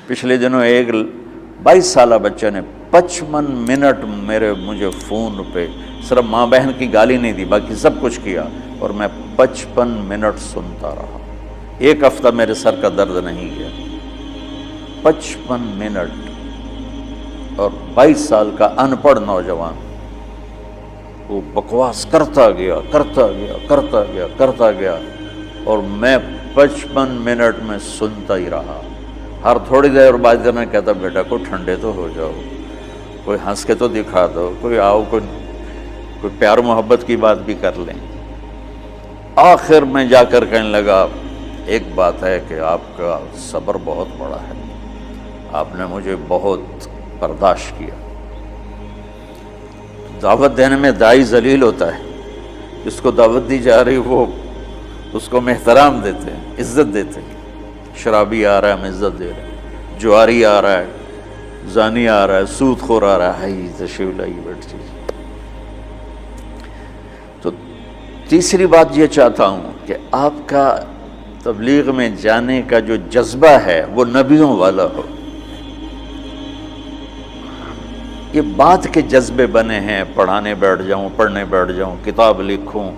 پچھلے دنوں ایک 22 سالہ بچہ نے 55 منٹ مجھے فون پہ صرف ماں بہن کی گالی نہیں دی، باقی سب کچھ کیا، اور میں 55 منٹ سنتا رہا، ایک ہفتہ میرے سر کا درد نہیں گیا۔ 55 منٹ، اور 22 سال کا ان پڑھ نوجوان وہ بکواس کرتا گیا، اور میں 55 منٹ میں سنتا ہی رہا۔ ہر تھوڑی دیر بعد میں کہتا بیٹا کوئی ٹھنڈے تو ہو جاؤ، کوئی ہنس کے تو دکھا دو، کوئی آؤ، کوئی پیار محبت کی بات بھی کر لیں۔ آخر میں جا کر کہنے لگا ایک بات ہے کہ آپ کا صبر بہت بڑا ہے، آپ نے مجھے بہت برداشت کیا۔ دعوت دینے میں داعی ذلیل ہوتا ہے، جس کو دعوت دی جا رہی وہ اس کو ہم احترام دیتے ہیں، عزت دیتے ہیں۔ شرابی آ رہا ہے ہم عزت دے رہے ہیں، جواری آ رہا ہے، زانی آ رہا ہے، سود خور آ رہا ہے، تشریف لائیے بیٹھ جائیے۔ تو تیسری بات یہ چاہتا ہوں کہ آپ کا تبلیغ میں جانے کا جو جذبہ ہے وہ نبیوں والا ہو۔ یہ بات کے جذبے بنے ہیں، پڑھانے بیٹھ جاؤں، پڑھنے بیٹھ جاؤں، کتاب لکھوں،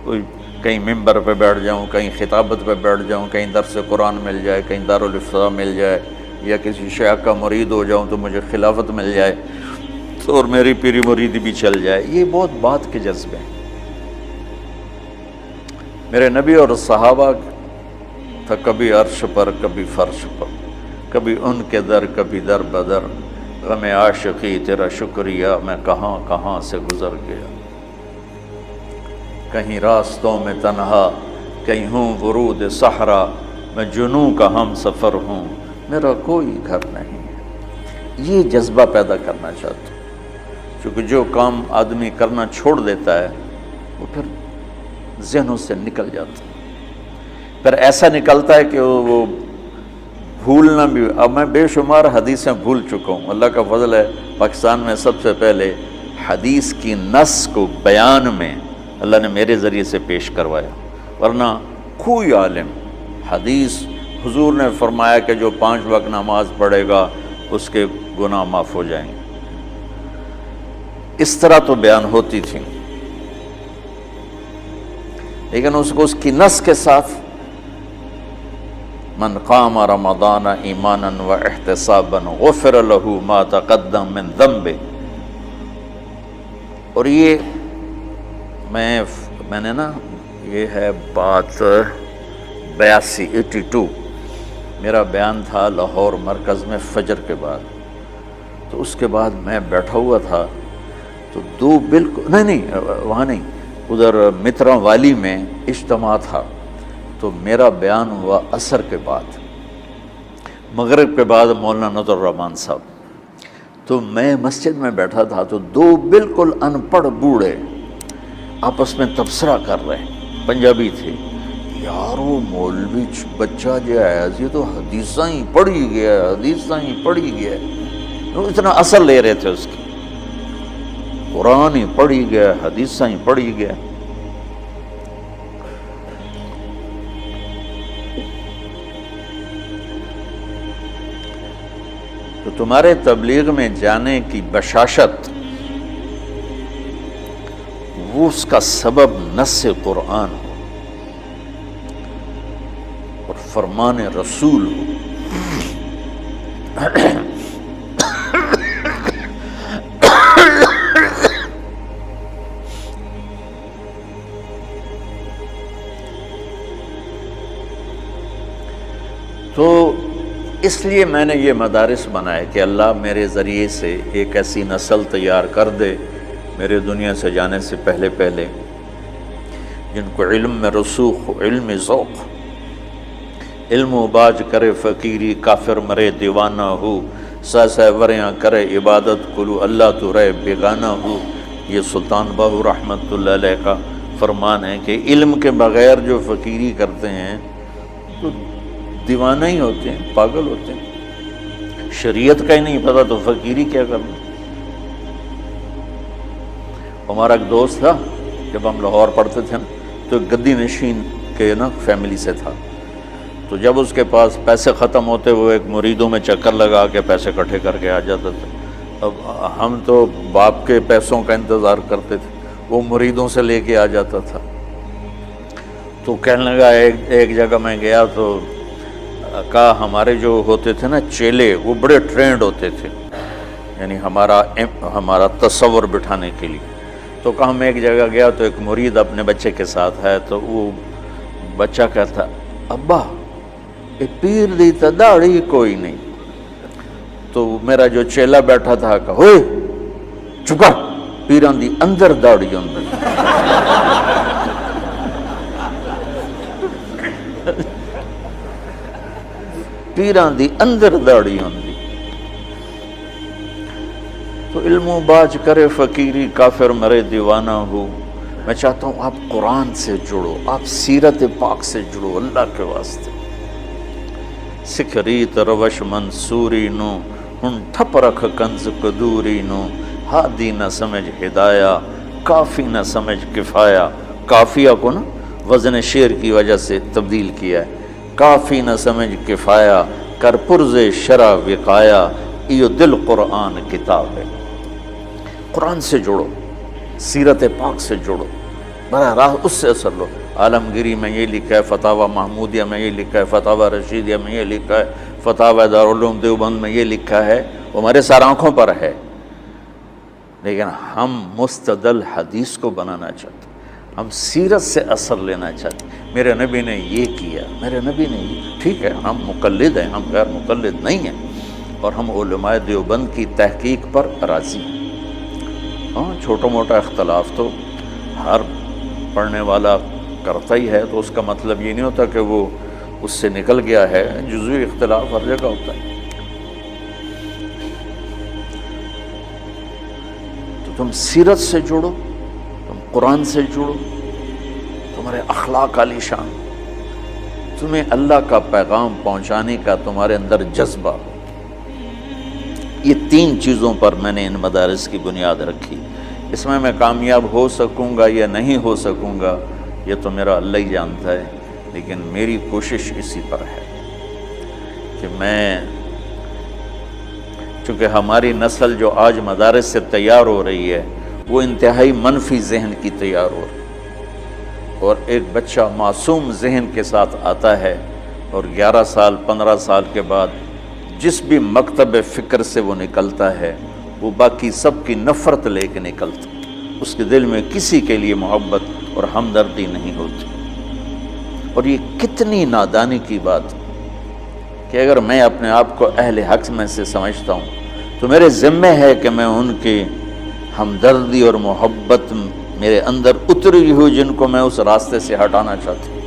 کوئی کہیں ممبر پہ بیٹھ جاؤں، کہیں خطابت پہ بیٹھ جاؤں، کہیں درس قرآن مل جائے، کہیں دارالافتاء مل جائے، یا کسی شیخ کا مرید ہو جاؤں تو مجھے خلافت مل جائے تو اور میری پیری مریدی بھی چل جائے، یہ بہت بات کے جذبے ہیں۔ میرے نبی اور صحابہ تھا کبھی عرش پر کبھی فرش پر، کبھی ان کے در کبھی در بدر، غم عاشقی تیرا شکریہ میں کہاں کہاں سے گزر گیا، کہیں راستوں میں تنہا کہیں ہوں ورود صحرا، میں جنوں کا ہم سفر ہوں میرا کوئی گھر نہیں ہے۔ یہ جذبہ پیدا کرنا چاہتا ہوں، چونکہ جو کام آدمی کرنا چھوڑ دیتا ہے وہ پھر ذہنوں سے نکل جاتا ہے، پھر ایسا نکلتا ہے کہ وہ بھولنا بھی۔ اب میں بے شمار حدیثیں بھول چکا ہوں، اللہ کا فضل ہے پاکستان میں سب سے پہلے حدیث کی نص کو بیان میں اللہ نے میرے ذریعے سے پیش کروایا، ورنہ کوئی عالم حدیث حضور نے فرمایا کہ جو 5 وقت نماز پڑھے گا اس کے گناہ معاف ہو جائیں گے، اس طرح تو بیان ہوتی تھی، لیکن اس کو اس کی نص کے ساتھ من قام رمضان ایمانا و احتسابا غفر له ما تقدم من ذنبه۔ اور یہ میں نے نا، یہ ہے بات 82 میرا بیان تھا لاہور مرکز میں فجر کے بعد، تو اس کے بعد میں بیٹھا ہوا تھا تو دو بالکل نہیں وہاں نہیں، ادھر مترا والی میں اجتماع تھا، تو میرا بیان ہوا عصر کے بعد، مغرب کے بعد مولانا نظر الرحمان صاحب، تو میں مسجد میں بیٹھا تھا تو دو بالکل ان پڑھ بوڑھے آپس میں تبصرہ کر رہے ہیں، پنجابی تھے، یارو مولوی بچہ جو ہے یہ تو حدیثاں ہی پڑھی گیا، حدیثاں ہی پڑھی گیا، وہ اتنا اثر لے رہے تھے اس کی، قرآن ہی پڑھی گیا، حدیثاں ہی پڑھی گیا۔ تو تمہارے تبلیغ میں جانے کی بشاشت وہ اس کا سبب نص قرآن ہو اور فرمان رسول ہو۔ تو اس لیے میں نے یہ مدارس بنائے کہ اللہ میرے ذریعے سے ایک ایسی نسل تیار کر دے میرے دنیا سے جانے سے پہلے جن کو علم میں رسوخ ہو، علم ذوق، علم و باج کرے فقیری، کافر مرے دیوانہ ہو، سہ وریاں کرے عبادت کلو اللہ تو رہے بیگانہ ہو۔ یہ سلطان باہو رحمۃ اللہ علیہ کا فرمان ہے کہ علم کے بغیر جو فقیری کرتے ہیں تو دیوانہ ہی ہوتے ہیں، پاگل ہوتے ہیں، شریعت کا ہی نہیں پتہ تو فقیری کیا کرنا۔ ہمارا ایک دوست تھا، جب ہم لاہور پڑھتے تھے تو گدی نشین کے نا فیملی سے تھا، تو جب اس کے پاس پیسے ختم ہوتے وہ ایک مریدوں میں چکر لگا کے پیسے اکٹھے کر کے آ جاتا تھا۔ اب ہم تو باپ کے پیسوں کا انتظار کرتے تھے، وہ مریدوں سے لے کے آ جاتا تھا۔ تو کہنے لگا ایک جگہ میں گیا تو کہا ہمارے جو ہوتے تھے نا چیلے، وہ بڑے ٹرینڈ ہوتے تھے، یعنی ہمارا تصور بٹھانے کے لیے۔ تو کہا میں ایک جگہ گیا تو ایک مرید اپنے بچے کے ساتھ ہے، تو وہ بچہ کہتا ابا یہ پیر دی تا داڑھی کوئی نہیں۔ تو میرا جو چیلا بیٹھا تھا کہا ہوئے چکا، پیران دی اندر داڑھی ہوندی۔ پیران دی اندر داڑھی ہوندی۔ تو علم و باج کرے فقیری، کافر مرے دیوانہ ہو۔ میں چاہتا ہوں آپ قرآن سے جڑو، آپ سیرت پاک سے جڑو اللہ کے واسطے۔ سکھ ریت روش منصوری نو، ہن ٹھپ رکھ کنز قدوری نو۔ ہادی نہ سمجھ ہدایہ، کافی نہ سمجھ کفایہ۔ کافیہ کو نا وزن شعر کی وجہ سے تبدیل کیا ہے۔ کافی نہ سمجھ کفایہ، کر پرز شرع وقایا۔ ایو دل قرآن کتاب ہے۔ قرآن سے جڑو، سیرت پاک سے جڑو، براہ راست اس سے اثر لو۔ عالمگیری میں یہ لکھا ہے، فتاوی محمودیہ میں یہ لکھا ہے، فتاوی رشیدیہ میں یہ لکھا ہے، فتاوی دارالعلوم دیوبند میں یہ لکھا ہے، وہ ہمارے سارے آنکھوں پر ہے، لیکن ہم مستدل حدیث کو بنانا چاہتے ہیں، ہم سیرت سے اثر لینا چاہتے ہیں۔ میرے نبی نے یہ کیا، میرے نبی نے یہ، ٹھیک ہے ہم مقلد ہیں، ہم غیر مقلد نہیں ہیں، اور ہم علماء دیوبند کی تحقیق پر راضی ہیں۔ ہاں چھوٹا موٹا اختلاف تو ہر پڑھنے والا کرتا ہی ہے، تو اس کا مطلب یہ نہیں ہوتا کہ وہ اس سے نکل گیا ہے، جزوی اختلاف ہر جگہ ہوتا ہے۔ تو تم سیرت سے جڑو، تم قرآن سے جڑو، تمہارے اخلاق عالی شان، تمہیں اللہ کا پیغام پہنچانے کا تمہارے اندر جذبہ ہو۔ یہ تین چیزوں پر میں نے ان مدارس کی بنیاد رکھی۔ اس میں کامیاب ہو سکوں گا یا نہیں ہو سکوں گا یہ تو میرا اللہ ہی جانتا ہے، لیکن میری کوشش اسی پر ہے کہ میں، چونکہ ہماری نسل جو آج مدارس سے تیار ہو رہی ہے وہ انتہائی منفی ذہن کی تیار ہو رہی ہے، اور ایک بچہ معصوم ذہن کے ساتھ آتا ہے اور 11 سال 15 سال کے بعد جس بھی مکتب فکر سے وہ نکلتا ہے وہ باقی سب کی نفرت لے کے نکلتا، اس کے دل میں کسی کے لیے محبت اور ہمدردی نہیں ہوتی۔ اور یہ کتنی نادانی کی بات کہ اگر میں اپنے آپ کو اہل حق میں سے سمجھتا ہوں تو میرے ذمہ ہے کہ میں ان کی ہمدردی اور محبت میرے اندر اتری ہوئی جن کو میں اس راستے سے ہٹانا چاہتا ہوں،